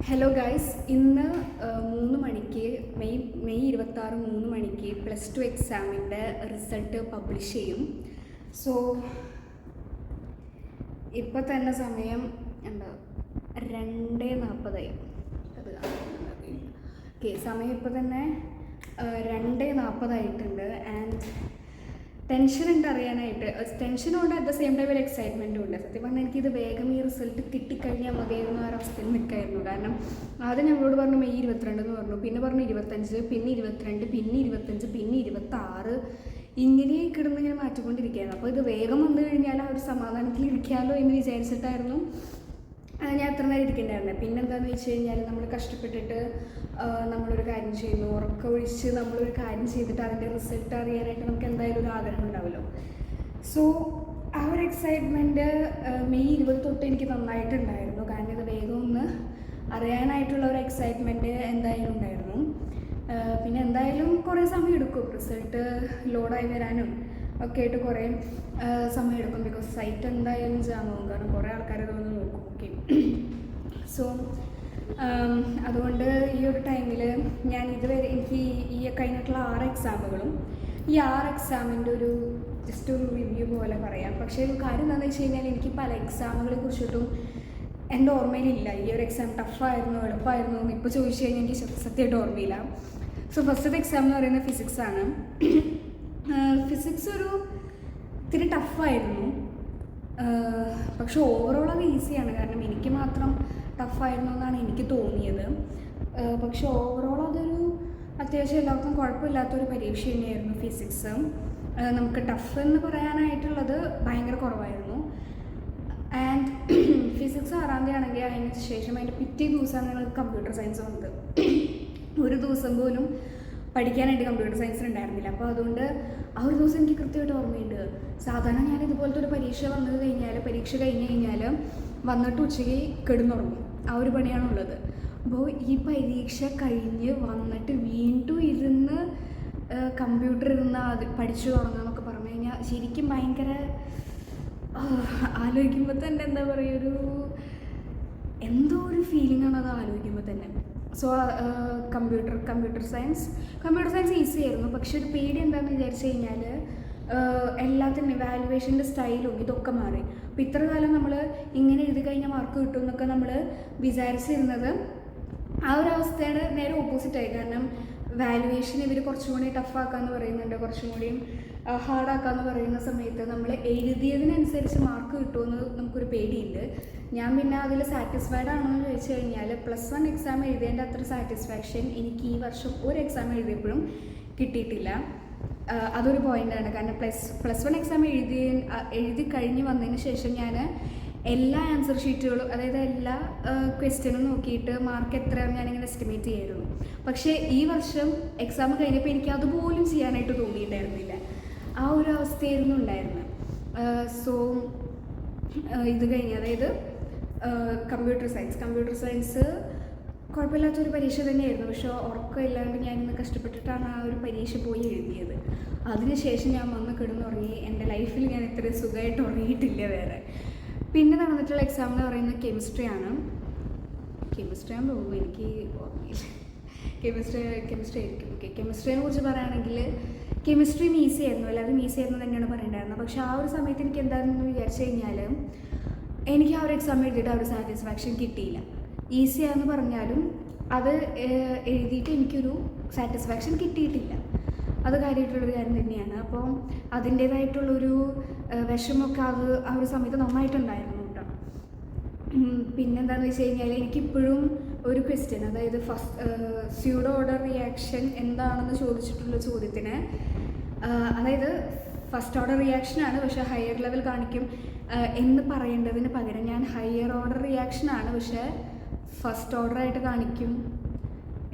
Hello guys, ഇന്ന് 3 മണിക്ക് May 26 3 മണിക്ക് +2 എക്സാമിൻ്റെ റിസൾട്ട് പബ്ലിഷ് ചെയ്യും. സോ ഇപ്പോൾ തന്നെ സമയം എന്താ 2:40 അത് ഓക്കെ. സമയം ഇപ്പോൾ തന്നെ 2:40 ആയിട്ടുണ്ട്. ആൻഡ് ടെൻഷനുണ്ട് അറിയാനായിട്ട്. ടെൻഷനുണ്ട്, അറ്റ് ദ സെയിം ടൈം ഒരു എക്സൈറ്റ്മെൻറ്റും ഉണ്ട്. സത്യം പറഞ്ഞാൽ എനിക്കിത് വേഗം ഈ റിസൾട്ട് കിട്ടിക്കഴിഞ്ഞാൽ മതിയായിരുന്നു ആ ഒരവസ്ഥയിൽ നിൽക്കായിരുന്നു. കാരണം ആദ്യം ഞങ്ങളോട് പറഞ്ഞു മെയ് 22 എന്ന് പറഞ്ഞു, പിന്നെ പറഞ്ഞു 25, പിന്നെ 22, പിന്നെ 25, പിന്നെ 26, ഇങ്ങനെ കിടന്നിങ്ങനെ മാറ്റിക്കൊണ്ടിരിക്കുകയായിരുന്നു. അപ്പോൾ ഇത് വേഗം വന്നു കഴിഞ്ഞാൽ ആ ഒരു സമാധാനത്തിൽ ഇരിക്കാമല്ലോ എന്ന് വിചാരിച്ചിട്ടായിരുന്നു ഞാൻ എത്ര നേരം ഇരിക്കേണ്ടായിരുന്നത്. പിന്നെന്താണെന്ന് വെച്ച് കഴിഞ്ഞാൽ നമ്മൾ കഷ്ടപ്പെട്ടിട്ട് നമ്മളൊരു കാര്യം ചെയ്യുന്നു, ഉറക്കമൊഴിച്ച് നമ്മളൊരു കാര്യം ചെയ്തിട്ട് അതിൻ്റെ റിസൾട്ട് അറിയാനായിട്ട് നമുക്ക് എന്തായാലും ഒരു ആഗ്രഹം ഉണ്ടാവുമല്ലോ. സോ ആ ഒരു എക്സൈറ്റ്മെൻറ്റ് മെയ് 20 തൊട്ട് എനിക്ക് നന്നായിട്ടുണ്ടായിരുന്നു. കാരണം ഇത് വേഗം ഒന്ന് അറിയാനായിട്ടുള്ള ഒരു എക്സൈറ്റ്മെൻറ്റ് എന്തായാലും ഉണ്ടായിരുന്നു. പിന്നെ എന്തായാലും കുറേ സമയം എടുക്കും റിസൾട്ട് ലോഡായി വരാനും ഒക്കെ ആയിട്ട് കുറേ സമയം എടുക്കും. ബിക്കോസ് സൈറ്റ് എന്തായാലും ജാമാവും, കാരണം കുറേ ആൾക്കാർ വന്ന് നോക്കും. ഓക്കെ, സോ അതുകൊണ്ട് ഈ ഒരു ടൈമിൽ ഞാൻ ഇതുവരെ എനിക്ക് ഈ കഴിഞ്ഞിട്ടുള്ള 6 എക്സാമുകളും ഈ 6 എക്സാമിൻ്റെ ഒരു ജസ്റ്റ് ഒരു റിവ്യൂ പോലെ പറയാം. പക്ഷേ ഒരു കാര്യം എന്താണെന്ന് വെച്ച് കഴിഞ്ഞാൽ എനിക്ക് പല എക്സാമുകളെ കുറിച്ചിട്ടും എൻ്റെ ഓർമ്മയിലില്ല. ഈ ഒരു എക്സാം ടഫായിരുന്നു എളുപ്പമായിരുന്നു എന്ന് ഇപ്പോൾ ചോദിച്ചു കഴിഞ്ഞാൽ എനിക്ക് സത്യമായിട്ട് ഓർമ്മയില്ല. സോ ഫസ്റ്റത്തെ എക്സാം എന്ന് പറയുന്നത് ഫിസിക്സാണ്. ഫിസിക്സ് ഒരു ഇത്തിരി ടഫായിരുന്നു, പക്ഷെ ഓവറോൾ അത് ഈസിയാണ്. കാരണം എനിക്ക് മാത്രം ടഫായിരുന്നു എന്നാണ് എനിക്ക് തോന്നിയത്. പക്ഷെ ഓവറോൾ അതൊരു അത്യാവശ്യം എല്ലാവർക്കും കുഴപ്പമില്ലാത്തൊരു പരീക്ഷ തന്നെയായിരുന്നു ഫിസിക്സ്. നമുക്ക് ടഫ് എന്ന് പറയാനായിട്ടുള്ളത് ഭയങ്കര കുറവായിരുന്നു. ആൻഡ് ഫിസിക്സ് 6-ാം തീയതി ആണെങ്കിൽ അതിന് ശേഷം അതിൻ്റെ പിറ്റേ ദിവസമാണ് ഞങ്ങൾക്ക് കമ്പ്യൂട്ടർ സയൻസ് വന്നത്. ഒരു ദിവസം പോലും പഠിക്കാനായിട്ട് കമ്പ്യൂട്ടർ സയൻസിന് ഉണ്ടായിരുന്നില്ല. അപ്പോൾ അതുകൊണ്ട് ആ ഒരു ദിവസം എനിക്ക് കൃത്യമായിട്ട് ഓർമ്മയുണ്ട്. സാധാരണ ഞാൻ ഇതുപോലത്തെ ഒരു പരീക്ഷ പരീക്ഷ കഴിഞ്ഞ് കഴിഞ്ഞാൽ വന്നിട്ട് ഉച്ചയ്ക്ക് കിടന്നുറങ്ങും. ആ ഒരു പണിയാണുള്ളത്. അപ്പോൾ ഈ പരീക്ഷ കഴിഞ്ഞ് വന്നിട്ട് വീണ്ടും ഇരുന്ന് കമ്പ്യൂട്ടർ ഇരുന്ന് അത് പഠിച്ചു തുടങ്ങുക എന്നൊക്കെ പറഞ്ഞു കഴിഞ്ഞാൽ ശരിക്കും ഭയങ്കര ആലോചിക്കുമ്പോൾ തന്നെ എന്താ പറയുക, എന്തോ ഒരു ഫീലിംഗാണ് അത് ആലോചിക്കുമ്പോൾ തന്നെ. സോ കമ്പ്യൂട്ടർ സയൻസ് ഈസി ആയിരുന്നു. പക്ഷെ ഒരു പേടി എന്താണെന്ന് വിചാരിച്ചു കഴിഞ്ഞാൽ എല്ലാത്തിനും വാല്യുവേഷൻ്റെ സ്റ്റൈലും ഇതൊക്കെ മാറി. അപ്പോൾ ഇത്ര കാലം നമ്മൾ ഇങ്ങനെ എഴുതി കഴിഞ്ഞാൽ മാർക്ക് കിട്ടും എന്നൊക്കെ നമ്മൾ വിചാരിച്ചിരുന്നത് ആ ഒരു അവസ്ഥയുടെ നേരെ ഓപ്പോസിറ്റായി. കാരണം വാല്യുവേഷൻ ഇവർ കുറച്ചും കൂടി ടഫാക്കാമെന്ന് പറയുന്നുണ്ട്, കുറച്ചും കൂടിയും ഹാർഡാക്കാമെന്ന് പറയുന്ന സമയത്ത് നമ്മൾ എഴുതിയതിനനുസരിച്ച് മാർക്ക് കിട്ടുമെന്ന് നമുക്കൊരു പേടിയുണ്ട്. ഞാൻ പിന്നെ അതിൽ സാറ്റിസ്ഫൈഡ് ആണോ എന്ന് ചോദിച്ചു കഴിഞ്ഞാൽ +1 എക്സാം എഴുതിയതിൻ്റെ അത്ര സാറ്റിസ്ഫാക്ഷൻ എനിക്ക് ഈ വർഷം ഒരു എക്സാം എഴുതിയപ്പോഴും കിട്ടിയിട്ടില്ല. അതൊരു പോയിൻ്റാണ്. കാരണം +1 എക്സാം എഴുതി കഴിഞ്ഞ് വന്നതിന് ശേഷം ഞാൻ എല്ലാ ആൻസർ ഷീറ്റുകളും, അതായത് എല്ലാ ക്വസ്റ്റ്യനും നോക്കിയിട്ട് മാർക്ക് എത്രയാണ് ഞാനിങ്ങനെ എസ്റ്റിമേറ്റ് ചെയ്യായിരുന്നു. പക്ഷേ ഈ വർഷം എക്സാം കഴിഞ്ഞപ്പോൾ എനിക്ക് അതുപോലും ചെയ്യാനായിട്ട് തോന്നിയിട്ടുണ്ടായിരുന്നില്ല. ആ ഒരു അവസ്ഥയായിരുന്നു ഉണ്ടായിരുന്നത്. സോ ഇത് കഴിഞ്ഞ്, അതായത് കമ്പ്യൂട്ടർ സയൻസ് കുഴപ്പമില്ലാത്തൊരു പരീക്ഷ തന്നെയായിരുന്നു. പക്ഷേ ഉറക്കമില്ലാണ്ട് ഞാൻ ഇന്ന് കഷ്ടപ്പെട്ടിട്ടാണ് ആ ഒരു പരീക്ഷ പോയി എഴുതിയത്. അതിനുശേഷം ഞാൻ വന്ന് കിടന്നുറങ്ങി. എൻ്റെ ലൈഫിൽ ഞാൻ ഇത്രയും സുഖമായിട്ട് ഉറങ്ങിയിട്ടില്ല വേറെ. പിന്നെ നടന്നിട്ടുള്ള എക്സാം എന്ന് പറയുന്നത് കെമിസ്ട്രിയാണ് തോന്നുന്നു, എനിക്ക് ഓർമ്മയില്ല. കെമിസ്ട്രി ആയിരിക്കും. ഓക്കെ, കെമിസ്ട്രിയെ കുറിച്ച് പറയുകയാണെങ്കിൽ കെമിസ്ട്രിയും ഈസി ആയിരുന്നു, എല്ലാവരും ഈസി ആയിരുന്നു തന്നെയാണ് പറയേണ്ടായിരുന്നത്. പക്ഷേ ആ ഒരു സമയത്ത് എനിക്ക് എന്താണെന്ന് വിചാരിച്ചു കഴിഞ്ഞാൽ എനിക്ക് ആ ഒരു എക്സാം എഴുതിയിട്ട് ആ ഒരു സാറ്റിസ്ഫാക്ഷൻ കിട്ടിയില്ല. ഈസിയാണെന്ന് പറഞ്ഞാലും അത് എഴുതിയിട്ട് എനിക്കൊരു സാറ്റിസ്ഫാക്ഷൻ കിട്ടിയിട്ടില്ല. അത് കാര്യമായിട്ടുള്ളൊരു കാര്യം തന്നെയാണ്. അപ്പോൾ അതിൻ്റേതായിട്ടുള്ളൊരു വിഷമമൊക്കെ ആ ഒരു സമയത്ത് നന്നായിട്ടുണ്ടായിരുന്നു കേട്ടോ. പിന്നെന്താണെന്ന് വെച്ച് കഴിഞ്ഞാൽ എനിക്കിപ്പോഴും ഒരു ക്വസ്റ്റ്യൻ, അതായത് സ്യൂഡോ ഓർഡർ റിയാക്ഷൻ എന്താണെന്ന് ചോദിച്ചിട്ടുള്ള ചോദ്യത്തിന്, അതായത് ഫസ്റ്റ് ഓർഡർ റിയാക്ഷനാണ് പക്ഷേ ഹയർ ലെവൽ കാണിക്കും എന്ന് പറയേണ്ടതിന് പകരം ഞാൻ ഹയർ ഓർഡർ റിയാക്ഷനാണ് പക്ഷേ ഫസ്റ്റ് ഓർഡറായിട്ട് കാണിക്കും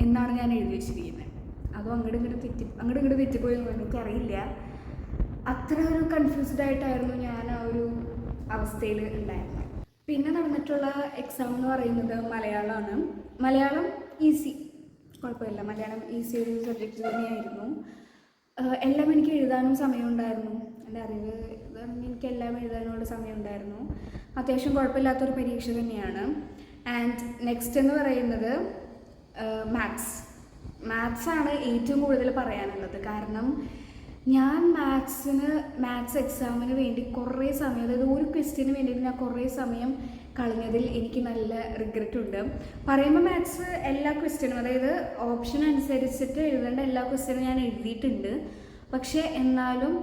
എന്നാണ് ഞാൻ എഴുതി വെച്ചിരിക്കുന്നത്. അതും അങ്ങോട്ട് ഇങ്ങോട്ട് തെറ്റിപ്പോയെന്ന് എനിക്കറിയില്ല. അത്ര ഒരു കൺഫ്യൂസ്ഡ് ആയിട്ടായിരുന്നു ഞാൻ ആ ഒരു അവസ്ഥയിൽ ഉണ്ടായിരുന്നത്. പിന്നെ നടന്നിട്ടുള്ള എക്സാം എന്ന് പറയുന്നത് മലയാളമാണ്. മലയാളം ഈസി, കുഴപ്പമില്ല. മലയാളം ഈസി ഒരു സബ്ജക്റ്റ് തന്നെയായിരുന്നു. എല്ലാം എനിക്ക് എഴുതാനും സമയമുണ്ടായിരുന്നു. എൻ്റെ അറിവ് എനിക്ക് എല്ലാം എഴുതാനുള്ള സമയമുണ്ടായിരുന്നു. അത്യാവശ്യം കുഴപ്പമില്ലാത്തൊരു പരീക്ഷ തന്നെയാണ്. ആൻഡ് നെക്സ്റ്റ് എന്ന് പറയുന്നത് മാത്സ്. മാത്സാണ് ഏറ്റവും കൂടുതൽ പറയാനുള്ളത്. കാരണം ഞാൻ മാത്സ് എക്സാമിന് വേണ്ടി കുറേ സമയം, അതായത് ഒരു ക്വസ്റ്റ്യന് വേണ്ടിയിട്ട് ഞാൻ കുറേ സമയം കളഞ്ഞതിൽ എനിക്ക് നല്ല റിഗ്രറ്റ് ഉണ്ട്. പറയുമ്പോൾ മാത്സ് എല്ലാ ക്വസ്റ്റ്യനും, അതായത് ഓപ്ഷൻ അനുസരിച്ചിട്ട് എഴുതേണ്ട എല്ലാ ക്വസ്റ്റ്യനും ഞാൻ എഴുതിയിട്ടുണ്ട്. പക്ഷേ എന്നാലും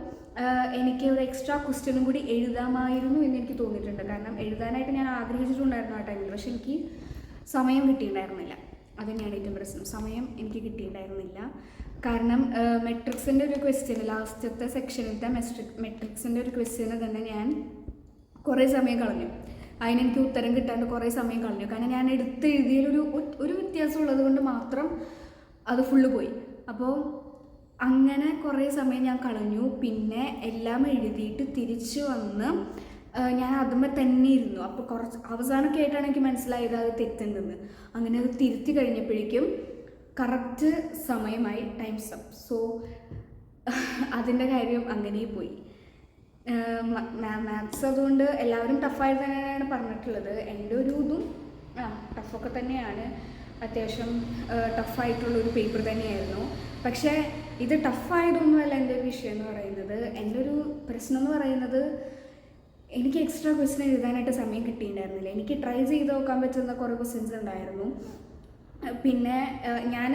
എനിക്ക് ഒരു എക്സ്ട്രാ ക്വസ്റ്റ്യനും കൂടി എഴുതാമായിരുന്നു എന്ന് എനിക്ക് തോന്നിയിട്ടുണ്ട്. കാരണം എഴുതാനായിട്ട് ഞാൻ ആഗ്രഹിച്ചിട്ടുണ്ടായിരുന്നു ആ ടൈമിൽ, പക്ഷെ എനിക്ക് സമയം കിട്ടിയിട്ടുണ്ടായിരുന്നില്ല. അത് തന്നെയാണ് ഏറ്റവും പ്രശ്നം, സമയം എനിക്ക് കിട്ടിയിട്ടുണ്ടായിരുന്നില്ല. കാരണം മെട്രിക്സിൻ്റെ ഒരു ക്വസ്റ്റ്യന്, ലാസ്റ്റത്തെ സെക്ഷനിലത്തെ മെട്രിക്സിൻ്റെ ഒരു ക്വസ്റ്റ്യന് തന്നെ ഞാൻ കുറേ സമയം കളഞ്ഞു. അതിനെനിക്ക് ഉത്തരം കിട്ടാണ്ട് കുറേ സമയം കളഞ്ഞു. കാരണം ഞാൻ എഴുതിയതിലൊരു വ്യത്യാസം ഉള്ളത് കൊണ്ട് മാത്രം അത് ഫുള്ള് പോയി. അപ്പോൾ അങ്ങനെ കുറേ സമയം ഞാൻ കളഞ്ഞു. പിന്നെ എല്ലാം എഴുതിയിട്ട് തിരിച്ചു വന്ന് ഞാൻ അതുമ്മേ തന്നെ ഇരുന്നു. അപ്പോൾ കുറച്ച് അവസാനമൊക്കെ ആയിട്ടാണ് എനിക്ക് മനസ്സിലായത് അത് തെറ്റുണ്ടെന്ന്. അങ്ങനെ അത് തിരുത്തി കഴിഞ്ഞപ്പോഴേക്കും കറക്റ്റ് സമയമായി, ടൈംസ് അപ്പ്. സോ അതിൻ്റെ കാര്യം അങ്ങനെ പോയി. മാത്സ് അതുകൊണ്ട് എല്ലാവരും ടഫായി തന്നെയാണ് പറഞ്ഞിട്ടുള്ളത്. എൻ്റെ ഒരു ഇതും ടഫൊക്കെ തന്നെയാണ്, അത്യാവശ്യം ടഫായിട്ടുള്ളൊരു പേപ്പർ തന്നെയായിരുന്നു. പക്ഷേ ഇത് ടഫായതൊന്നുമല്ല എൻ്റെ ഒരു വിഷയം എന്ന് പറയുന്നത്. എൻ്റെ ഒരു പ്രശ്നം എന്ന് പറയുന്നത് എനിക്ക് എക്സ്ട്രാ ക്വസ്റ്റ്യൻ എഴുതാനായിട്ട് സമയം കിട്ടിയിട്ടുണ്ടായിരുന്നില്ല. എനിക്ക് ട്രൈ ചെയ്ത് നോക്കാൻ പറ്റുന്ന കുറേ ക്വസ്റ്റ്യൻസ് ഉണ്ടായിരുന്നു. പിന്നെ ഞാൻ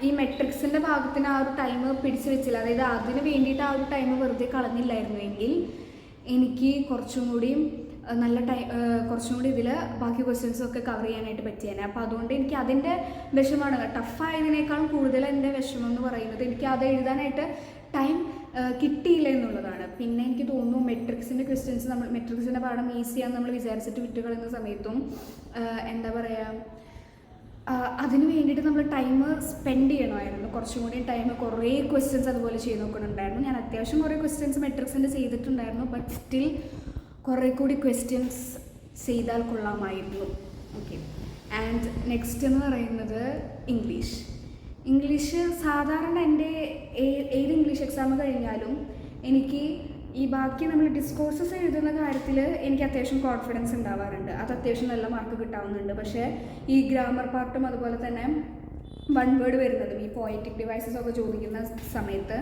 ഈ മെട്രിക്സിൻ്റെ ഭാഗത്തിന് ആ ഒരു ടൈം പിടിച്ചു വെച്ചില്ല. അതായത് അതിന് വേണ്ടിയിട്ട് ആ ഒരു ടൈം വെറുതെ കളഞ്ഞില്ലായിരുന്നുവെങ്കിൽ എനിക്ക് കുറച്ചും കൂടി ഇതിൽ ബാക്കി ക്വസ്റ്റ്യൻസൊക്കെ കവർ ചെയ്യാനായിട്ട് പറ്റിയാണ്. അപ്പോൾ അതുകൊണ്ട് എനിക്ക് അതിൻ്റെ വിഷമമാണ്. ടഫായതിനേക്കാളും കൂടുതൽ എൻ്റെ വിഷമം എന്ന് പറയുന്നത് എനിക്ക് അത് എഴുതാനായിട്ട് ടൈം കിട്ടിയില്ല എന്നുള്ളതാണ്. പിന്നെ എനിക്ക് തോന്നുന്നു മെട്രിക്സിൻ്റെ പാഠം ഈസിയാണെന്ന് നമ്മൾ വിചാരിച്ചിട്ട് വിട്ടുകളയുന്ന സമയത്തും എന്താ പറയുക, അതിന് വേണ്ടിയിട്ട് നമ്മൾ ടൈം സ്പെൻഡ് ചെയ്യണമായിരുന്നു. കുറച്ചും കൂടി ടൈം കുറേ ക്വസ്റ്റ്യൻസ് അതുപോലെ ചെയ്ത് നോക്കുന്നുണ്ടായിരുന്നു. ഞാൻ അത്യാവശ്യം കുറേ ക്വസ്റ്റ്യൻസ് മെട്രിക്സിൻ്റെ ചെയ്തിട്ടുണ്ടായിരുന്നു. ബട്ട് സ്റ്റിൽ കുറേ കൂടി ക്വസ്റ്റ്യൻസ് ചെയ്താൽ കൊള്ളാമായിരുന്നു. ഓക്കെ. ആൻഡ് നെക്സ്റ്റ് എന്ന് പറയുന്നത് ഇംഗ്ലീഷ് സാധാരണ എൻ്റെ ഏത് ഇംഗ്ലീഷ് എക്സാം കഴിഞ്ഞാലും എനിക്ക് ഈ ബാക്കി നമ്മൾ ഡിസ്കോഴ്സസ് എഴുതുന്ന കാര്യത്തിൽ എനിക്ക് അത്യാവശ്യം കോൺഫിഡൻസ് ഉണ്ടാവാറുണ്ട്. അത് അത്യാവശ്യം നല്ല മാർക്ക് കിട്ടാവുന്നുണ്ട്. പക്ഷേ ഈ ഗ്രാമർ പാർട്ടും അതുപോലെ തന്നെ വൺ വേർഡ് വരുന്നതും ഈ പോയറ്റിക് ഡിവൈസസ് ഒക്കെ ചോദിക്കുന്ന സമയത്ത്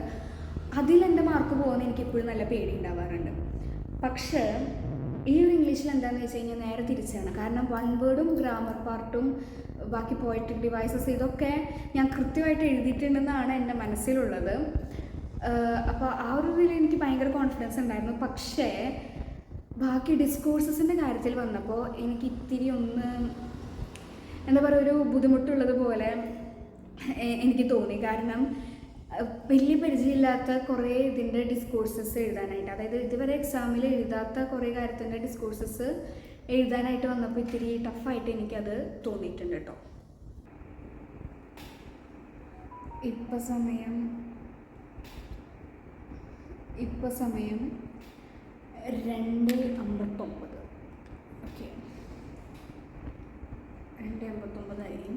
അതിലെൻ്റെ മാർക്ക് പോകുന്ന എനിക്ക് എപ്പോഴും നല്ല പേടി ഉണ്ടാവാറുണ്ട്. പക്ഷേ ഈ ഒരു ഇംഗ്ലീഷിൽ എന്താണെന്ന് വെച്ച് കഴിഞ്ഞാൽ നേരെ തിരിച്ചാണ്. കാരണം വൺ വേർഡും ഗ്രാമർ പാർട്ടും ബാക്കി പോയറ്റിക് ഡിവൈസസ് ഇതൊക്കെ ഞാൻ കൃത്യമായിട്ട് എഴുതിയിട്ടുണ്ടെന്നാണ് എൻ്റെ മനസ്സിലുള്ളത്. അപ്പോൾ ആ ഒരു ഇതിൽ എനിക്ക് ഭയങ്കര കോൺഫിഡൻസ് ഉണ്ടായിരുന്നു. പക്ഷേ ബാക്കി ഡിസ്കോഴ്സസിൻ്റെ കാര്യത്തിൽ വന്നപ്പോൾ എനിക്ക് ഇത്തിരി ഒന്ന് എന്താ പറയുക, ഒരു ബുദ്ധിമുട്ടുള്ളത് പോലെ എനിക്ക് തോന്നി. കാരണം വലിയ പരിചയമില്ലാത്ത കുറേ ഇതിൻ്റെ ഡിസ്കോഴ്സസ് എഴുതാനായിട്ട്, അതായത് ഇതുവരെ എക്സാമിൽ എഴുതാത്ത കുറേ കാര്യത്തിൻ്റെ ഡിസ്കോഴ്സസ് എഴുതാനായിട്ട് വന്നപ്പോൾ ഇത്തിരി ടഫായിട്ട് എനിക്കത് തോന്നിയിട്ടുണ്ട് കേട്ടോ. ഇപ്പം സമയം 2:59. ഓക്കെ, 2:59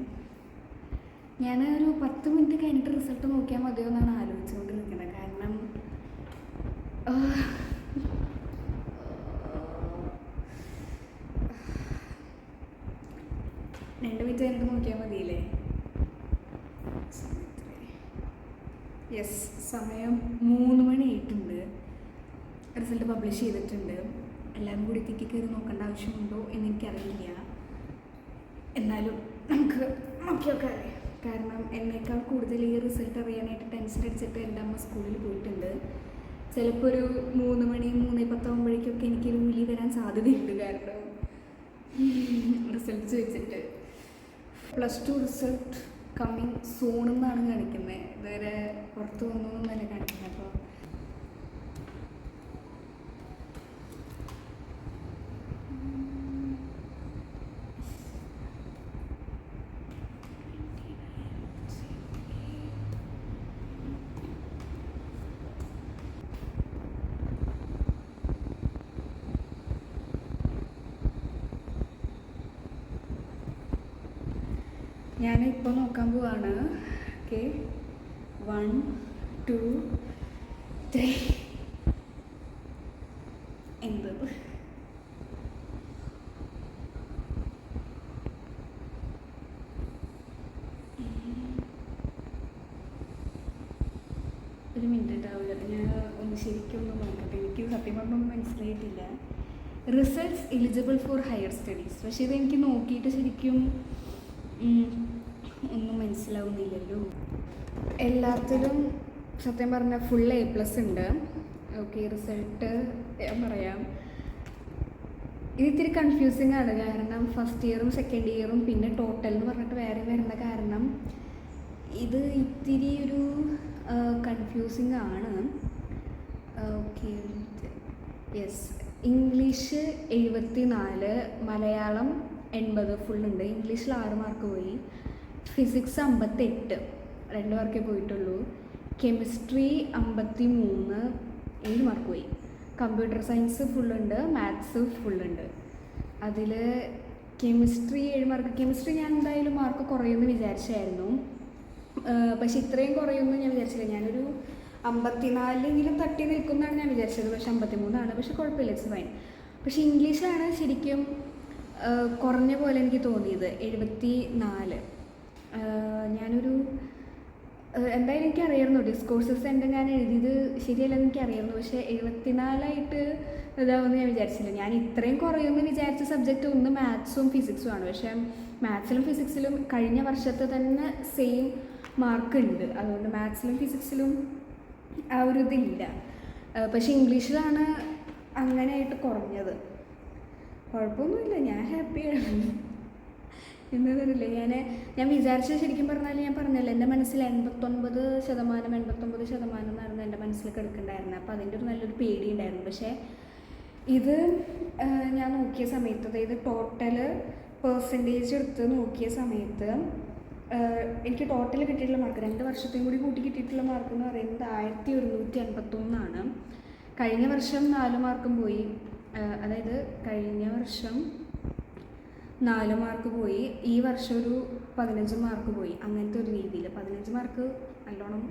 ഞാൻ ഒരു 10 മിനിറ്റ് കഴിഞ്ഞിട്ട് റിസൾട്ട് നോക്കിയാൽ മതിയോ എന്നാണ് ആലോചിച്ചുകൊണ്ടിരിക്കുന്നത്. കാരണം 2 മിനിറ്റ് കഴിഞ്ഞിട്ട് നോക്കിയാൽ മതിയില്ലേ? യെസ്, സമയം 3 മണി ആയിട്ടുണ്ട്. റിസൾട്ട് പബ്ലിഷ് ചെയ്തിട്ടുണ്ട്. എല്ലാവരും കൂടി തിക്കി കയറി നോക്കേണ്ട ആവശ്യമുണ്ടോ എന്നെനിക്കറിയില്ല. എന്നാലും നമുക്ക് നോക്കിയൊക്കെ അറിയാം. കാരണം എന്നേക്കാൾ കൂടുതൽ ഈ റിസൾട്ട് അറിയാനായിട്ട് ടെൻഷൻ അടിച്ചിട്ട് എൻ്റെ അമ്മ സ്കൂളിൽ പോയിട്ടുണ്ട്. ചിലപ്പോൾ ഒരു 3 മണി 3:10 ആകുമ്പോഴേക്കൊക്കെ എനിക്കൊരു വിളി വരാൻ സാധ്യതയുണ്ട്. കാരണം റിസൾട്ട് ചോദിച്ചിട്ട് +2 റിസൾട്ട് കമ്മിങ് സൂൺ എന്നാണ് കാണിക്കുന്നത്. ഇതുവരെ പുറത്ത് വന്നു എന്നല്ല കാണിക്കുന്നത്. അപ്പോൾ ഞാനിപ്പോൾ നോക്കാൻ പോവാണ്. ഓക്കെ, 1 2 3 എന്തത് മനസ്സിലായിട്ടില്ല. Results eligible for higher studies. പക്ഷേ ഇതെനിക്ക് നോക്കിയിട്ട് ശരിക്കും ഒന്നും മനസ്സിലാവുന്നില്ലല്ലോ. എല്ലാത്തിലും സത്യം പറഞ്ഞാൽ ഫുൾ A+ ഉണ്ട്. ഓക്കെ, റിസൾട്ട് ഞാൻ പറയാം. ഇത് ഇത്തിരി കൺഫ്യൂസിങ് ആണ്, കാരണം ഫസ്റ്റ് ഇയറും സെക്കൻഡ് ഇയറും പിന്നെ ടോട്ടൽ എന്ന് പറഞ്ഞിട്ട് വേറെ വരുന്ന കാരണം ഇത് ഇത്തിരി ഒരു കൺഫ്യൂസിങ് ആണ്. Okay, yes. ഇംഗ്ലീഷ് 74, മലയാളം 80 ഫുള്ളുണ്ട്. ഇംഗ്ലീഷിൽ 6 മാർക്ക് പോയി. ഫിസിക്സ് 58, 2 മാർക്കേ പോയിട്ടുള്ളൂ. കെമിസ്ട്രി 53, 7 മാർക്ക് പോയി. കമ്പ്യൂട്ടർ സയൻസ് ഫുള്ളുണ്ട്, മാത്സ് ഫുള്ളുണ്ട്. അതിൽ കെമിസ്ട്രി 7 മാർക്ക്. കെമിസ്ട്രി ഞാൻ എന്തായാലും മാർക്ക് കുറയുമെന്ന് വിചാരിച്ചായിരുന്നു, പക്ഷെ ഇത്രയും കുറയുമെന്ന് ഞാൻ വിചാരിച്ചില്ല. ഞാനൊരു 54 തട്ടി നിൽക്കുന്നതാണ് ഞാൻ വിചാരിച്ചത്, പക്ഷെ 53 പക്ഷെ കുഴപ്പമില്ല, ഇറ്റ്സ് ഫൈൻ. പക്ഷെ ഇംഗ്ലീഷാണ് ശരിക്കും കുറഞ്ഞ പോലെ എനിക്ക് തോന്നിയത്, 74. ഞാനൊരു എന്തായാലും എനിക്കറിയായിരുന്നു ഡിസ്കോഴ്സസ് എൻ്റെ ഞാൻ എഴുതിയത് ശരിയല്ലെന്ന് എനിക്കറിയായിരുന്നു, പക്ഷേ 74 ഇതാവുമെന്ന് ഞാൻ വിചാരിച്ചില്ല. ഞാൻ ഇത്രയും കുറയുമെന്ന് വിചാരിച്ച സബ്ജക്റ്റ് ഒന്ന് മാത്സും ഫിസിക്സും ആണ്. പക്ഷേ മാത്സിലും ഫിസിക്സിലും കഴിഞ്ഞ വർഷത്തെ തന്നെ സെയിം മാർക്ക് ഉണ്ട്, അതുകൊണ്ട് മാത്സിലും ഫിസിക്സിലും ആ ഒരു ഇതില്ല. പക്ഷേ ഇംഗ്ലീഷിലാണ് അങ്ങനെയായിട്ട് കുറഞ്ഞത്. കുഴപ്പമൊന്നുമില്ല, ഞാൻ ഹാപ്പിയാണ്. എന്താണെന്നറിയില്ല, ഞാൻ വിചാരിച്ചത് ശരിക്കും പറഞ്ഞാൽ ഞാൻ പറഞ്ഞല്ലോ, എൻ്റെ മനസ്സിൽ 89% എന്നായിരുന്നു എൻ്റെ മനസ്സിൽ കിടക്കുന്നുണ്ടായിരുന്നത്. അപ്പോൾ അതിൻ്റെ ഒരു നല്ലൊരു പേടി ഉണ്ടായിരുന്നു. പക്ഷേ ഇത് ഞാൻ നോക്കിയ സമയത്ത്, അതായത് ടോട്ടൽ പെർസെൻറ്റേജ് എടുത്ത് നോക്കിയ സമയത്ത് എനിക്ക് ടോട്ടൽ കിട്ടിയിട്ടുള്ള മാർക്ക് 2 വർഷത്തെയും കൂടി കൂട്ടി കിട്ടിയിട്ടുള്ള മാർക്ക് എന്ന് പറയുന്നത് 1151. കഴിഞ്ഞ വർഷം 4 മാർക്കും പോയി. അതായത് കഴിഞ്ഞ വർഷം 4 മാർക്ക് പോയി, ഈ വർഷം ഒരു 15 മാർക്ക് പോയി. അങ്ങനത്തെ ഒരു രീതിയിൽ 15 മാർക്ക് നല്ലോണം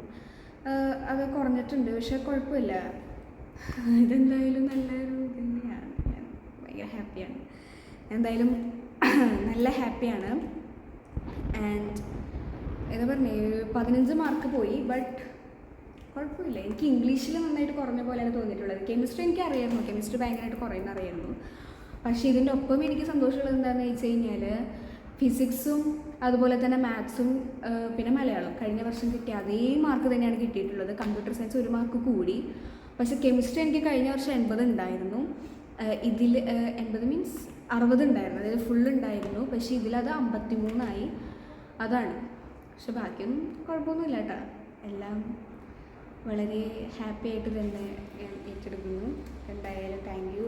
അത് കുറഞ്ഞിട്ടുണ്ട്. പക്ഷെ കുഴപ്പമില്ല, ഇതെന്തായാലും നല്ലൊരു ഇത് തന്നെയാണ്. ഞാൻ ഭയങ്കര ഹാപ്പിയാണ്, എന്തായാലും നല്ല ഹാപ്പിയാണ്. ആൻഡ് എന്താ പറഞ്ഞേ, 15 മാർക്ക് പോയി, ബട്ട് കുഴപ്പമില്ല. എനിക്ക് ഇംഗ്ലീഷിൽ നന്നായിട്ട് കുറഞ്ഞ പോലെയാണ് തോന്നിയിട്ടുള്ളത്. കെമിസ്ട്രി എനിക്ക് അറിയായിരുന്നു, കെമിസ്ട്രി ഭയങ്കരമായിട്ട് കുറയുന്ന അറിയായിരുന്നു. പക്ഷേ ഇതിൻ്റെ ഒപ്പം എനിക്ക് സന്തോഷമുള്ളത് എന്താണെന്ന് വെച്ച് കഴിഞ്ഞാൽ ഫിസിക്സും അതുപോലെ തന്നെ മാത്സും പിന്നെ മലയാളം കഴിഞ്ഞ വർഷം കിട്ടിയ അതേ മാർക്ക് തന്നെയാണ് കിട്ടിയിട്ടുള്ളത്. കമ്പ്യൂട്ടർ സയൻസ് 1 മാർക്ക് കൂടി. പക്ഷേ കെമിസ്ട്രി എനിക്ക് കഴിഞ്ഞ വർഷം 80 ഉണ്ടായിരുന്നു. ഇതിൽ 80 മീൻസ് 60 ഉണ്ടായിരുന്നു, അതായത് ഫുൾ ഉണ്ടായിരുന്നു. പക്ഷേ ഇതിലത് 53 അതാണ്. പക്ഷെ ബാക്കിയൊന്നും കുഴപ്പമൊന്നുമില്ല കേട്ടോ, എല്ലാം വളരെ ഹാപ്പി ആയിട്ട് തന്നെ ഞാൻ ഏറ്റെടുക്കുന്നു. എന്തായാലും താങ്ക് യു.